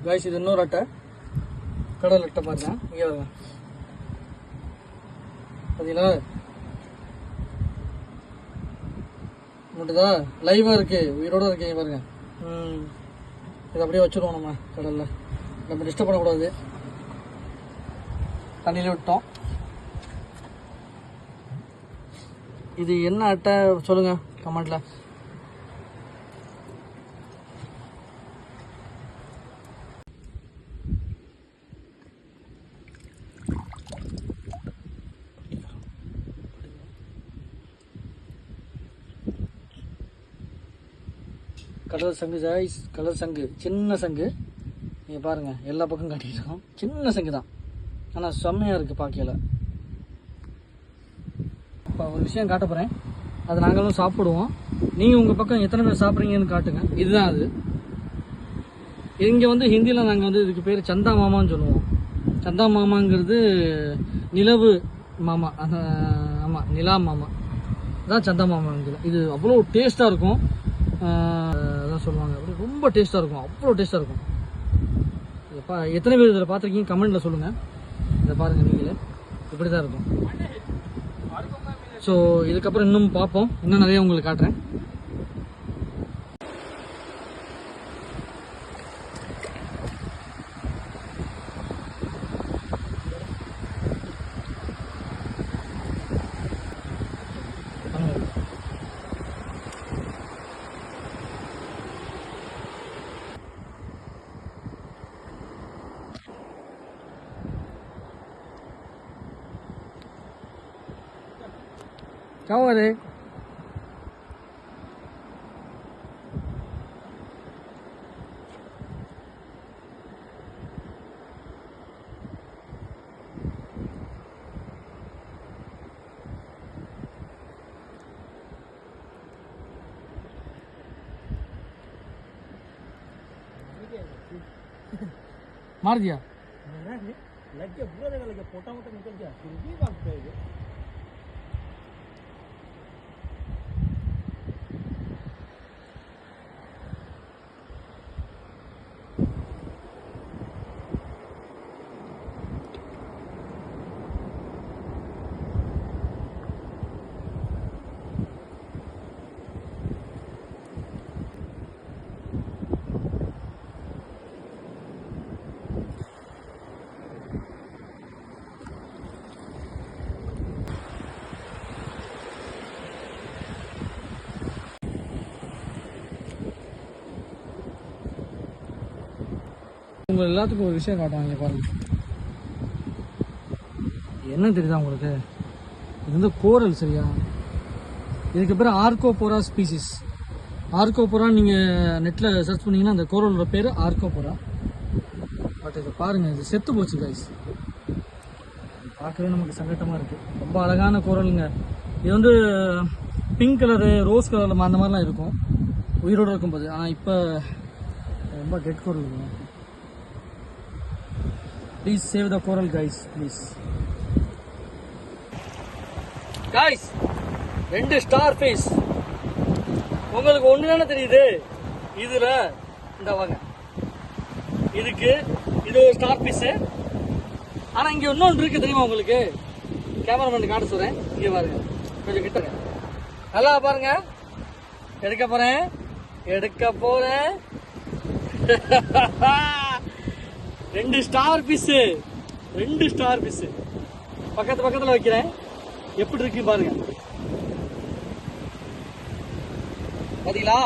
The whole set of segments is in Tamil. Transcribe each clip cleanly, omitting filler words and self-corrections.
கைஸ் இது இன்னொரு அட்டை, கடல் அட்டை பாருங்க. இங்கே வருங்க பார்த்தீங்களா, மட்டுதா லைவாக இருக்குது, உயிரோடு இருக்கீங்க பாருங்க. இதை அப்படியே வச்சுருவோம் நம்ம கடலில், நம்ம டிஸ்டர்ப் பண்ணக்கூடாது. தண்ணியில் விட்டோம். இது என்ன அட்டை சொல்லுங்கள் கமெண்ட்டில். கடல் சங்கு ஜாய்ஸ், கடல் சங்கு, சின்ன சங்கு. நீங்கள் பாருங்கள் எல்லா பக்கம் காட்டிக்கிட்டோம். சின்ன சங்கு தான், ஆனால் செம்மையாக இருக்குது பார்க்கல. இப்போ ஒரு விஷயம் காட்ட போகிறேன், அது நாங்களும் சாப்பிடுவோம். நீங்கள் உங்கள் பக்கம் எத்தனை பேர் சாப்பிட்றீங்கன்னு காட்டுங்க. இதுதான் அது. இங்கே வந்து ஹிந்தியில் நாங்கள் வந்து இதுக்கு பேர் சந்தா மாமான்னு சொல்லுவோம். சந்தா மாமாங்கிறது நிலவு மாமா, ஆமாம் நிலா மாமா தான் சந்தா மாமாங்கிற. இது அவ்வளோ டேஸ்ட்டாக இருக்கும், அதான் சொல்லுவாங்க. அப்படி ரொம்ப டேஸ்ட்டாக இருக்கும், அவ்வளோ டேஸ்ட்டாக இருக்கும். எத்தனை பேர் இதில் பார்த்துருக்கீங்க கமெண்ட்டில் சொல்லுங்கள். இதை பாருங்கள் நீங்களே, இப்படி தான் இருக்கும். ஸோ இதுக்கப்புறம் இன்னும் பார்ப்போம், இன்னும் நிறைய உங்களுக்கு காட்டுறேன். क्या हुआ रे? मार दिया, लग गया, बुरा लगा, लग गया, पोटा मोटा निकल गया, फिर भी भागते हैं। உங்கள் எல்லாத்துக்கும் ஒரு விஷயம் காட்டுவாங்க பாருங்க. என்ன தெரியுதா உங்களுக்கு? இது வந்து கோரல், சரியா? இதுக்கு பேர் ஆர்கோபோரா ஸ்பீசிஸ். ஆர்கோபோரா நீங்கள் நெட்டில் சர்ச் பண்ணிங்கன்னா அந்த கோரலோட பேர் ஆர்கோபோரா. பட் இதை பாருங்கள், இது செத்து போச்சு கைஸ். பார்க்கவே நமக்கு சங்கட்டமாக இருக்குது. ரொம்ப அழகான கோரலுங்க. இது வந்து பிங்க் கலரு, ரோஸ் கலரில் அந்த மாதிரிலாம் இருக்கும் உயிரோடு இருக்கும்போது. ஆனால் இப்போ ரொம்ப டெட் கோரல் இருக்கும். Please save the coral guys, please. Guys, 2 star fish. உங்களுக்கு ஒன்று தானே தெரியுது இதில், இந்த வாங்க இதுக்கு இது ஒரு ஸ்டார் ஃபிஷ்ஷு. ஆனால் இங்கே இன்னொன்று இருக்குது தெரியுமா உங்களுக்கு? கேமராமேன் காட்ட சொல்கிறேன், இங்கே பாருங்க, கொஞ்சம் கிட்ட நல்லா பாருங்க. எடுக்க போகிறேன் 2 ஸ்டார் ஃபிஷ்ஷு, 2 ஸ்டார் ஃபிஷ்ஷு பக்கத்தில் வைக்கிறேன். எப்படி இருக்கு பாருங்க, பாத்தீங்களா?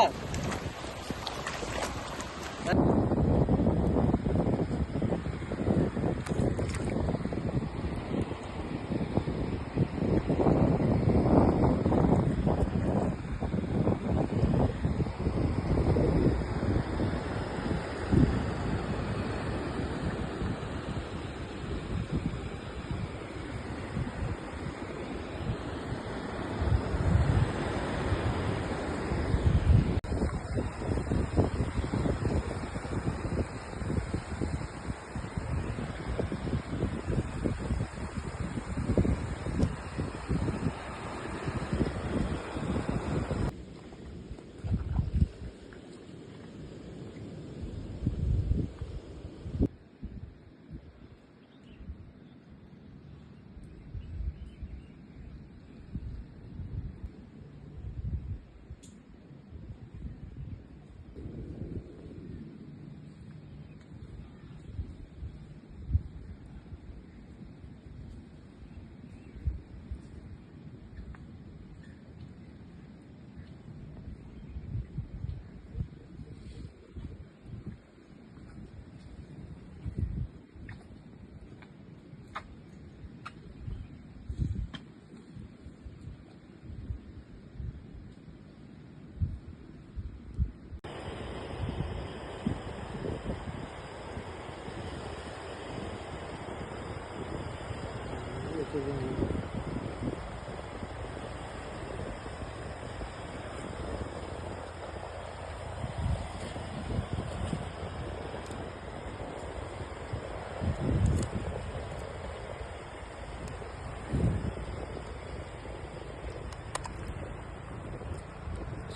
这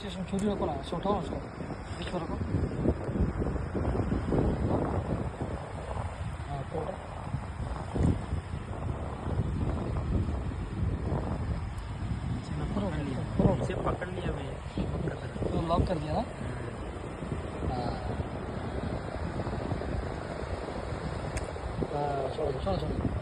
是球队过来，手套了手，没球了个。啊，够了。से पकड़ लिया भैया तो लॉक कर दिया ना छोड़ छोड़ छोड़